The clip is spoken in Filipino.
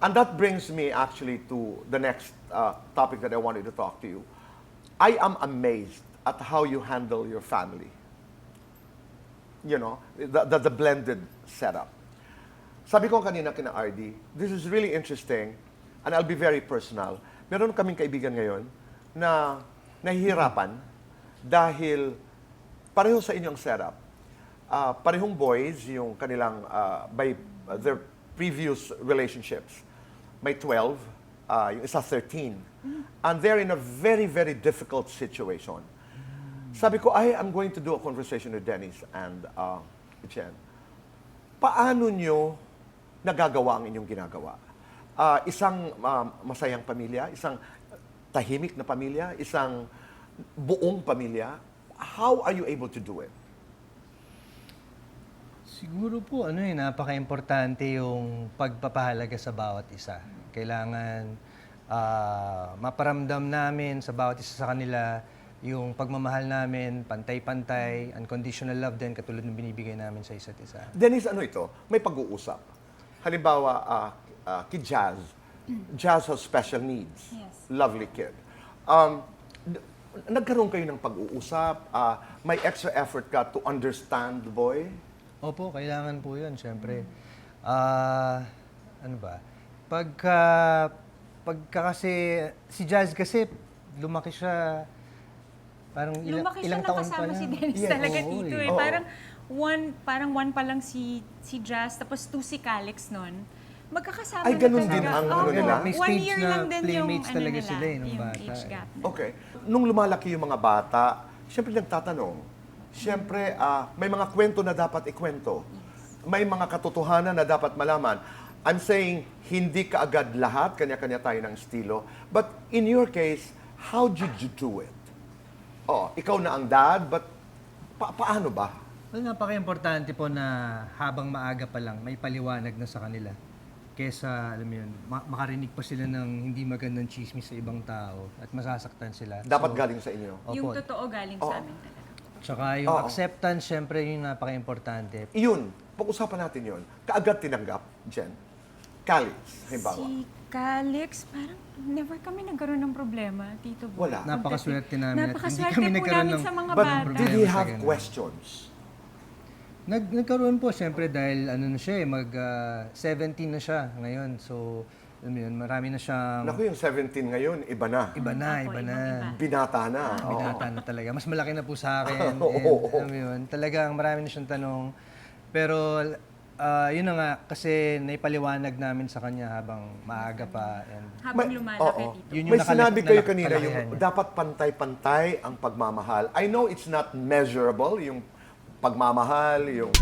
And that brings me actually to the next topic that I wanted to talk to you. I am amazed at how you handle your family. You know, the blended setup. Sabi ko kanina kina RD, this is really interesting and I'll be very personal. Meron kaming kaibigan ngayon na nahihirapan dahil pareho sa inyong setup. Parehong boys, yung kanilang, by their previous relationships, may 12, yung isa 13. And they're in a very, very difficult situation. Sabi ko, I'm going to do a conversation with Dennis and Jen. Paano nyo nagagawa ang inyong ginagawa? Isang masayang pamilya, isang tahimik na pamilya, isang buong pamilya. How are you able to do it? Siguro po, napaka-importante yung pagpapahalaga sa bawat isa. Kailangan maparamdam namin sa bawat isa sa kanila yung pagmamahal namin, pantay-pantay, unconditional love din, katulad ng binibigay namin sa isa't isa. Dennis, ano ito? May pag-uusap. Halimbawa, kid Jazz. Jazz has special needs. Yes. Lovely kid. Nagkaroon kayo ng pag-uusap? May extra effort ka to understand the boy? Opo, kailangan po yun, syempre. Ano ba? Pagka kasi, si Jazz kasi, lumaki siya, parang Lumaki siya ilang nang taon pa kasama lang. si Dennis Yes. talaga, Oo, Tito. eh. Eh. Oo. Parang one pa lang si Jazz, tapos 2 si Calix nun. Magkakasama Ay, na ganun talaga. din ang Oo, ano nila? May 1 stage year na lang din yung playmates ano talaga nila, sila nung yung bata. age gap. Okay. Nung lumalaki yung mga bata, siyempre nagtatanong. Siyempre, may mga kwento na dapat ikwento. May mga katotohanan na dapat malaman. I'm saying, hindi kaagad lahat, kanya-kanya tayo ng estilo. But in your case, how did you do it? Oh, ikaw na ang dad, but paano ba? Well, napaka-importante po na habang maaga pa lang, may paliwanag na sa kanila. Kesa, alam mo yun, makarinig pa sila ng hindi magandang chismis sa ibang tao at masasaktan sila. Dapat So, galing sa inyo. Yung Opo. totoo galing sa amin talaga. Tsaka yung Oo. acceptance, syempre, yung napaka-importante. Iyon, pag-usapan natin yun. Kaagad tinanggap, Jen. Calix, halimbawa. Si Calix, parang never kami nagkaroon ng problema, Tito Boy. Wala. Napakaswerte namin at hindi Napakaswerte kami po nagkaroon namin ng- sa mga But bata. did he Problema sa have ganun. questions? Nagkaroon po, syempre, dahil ano na siya, 17 na siya ngayon. So, alam mo yun, marami na siyang Naku, yung 17 ngayon, iba na. iba na, Opo, iba na. ibang-iba. Binata na. Oo. Binata na talaga. Mas malaki na po sa akin. And, Oo. alam mo yun, talagang marami na siyang tanong. Pero, yun na nga, kasi naipaliwanag namin sa kanya habang maaga pa. And, Habang lumalaki, oo. Tito. Yun yung May sinabi kayo kanina, kalakihan yung niya. dapat pantay-pantay ang pagmamahal. I know it's not measurable, yung pagmamahal, yung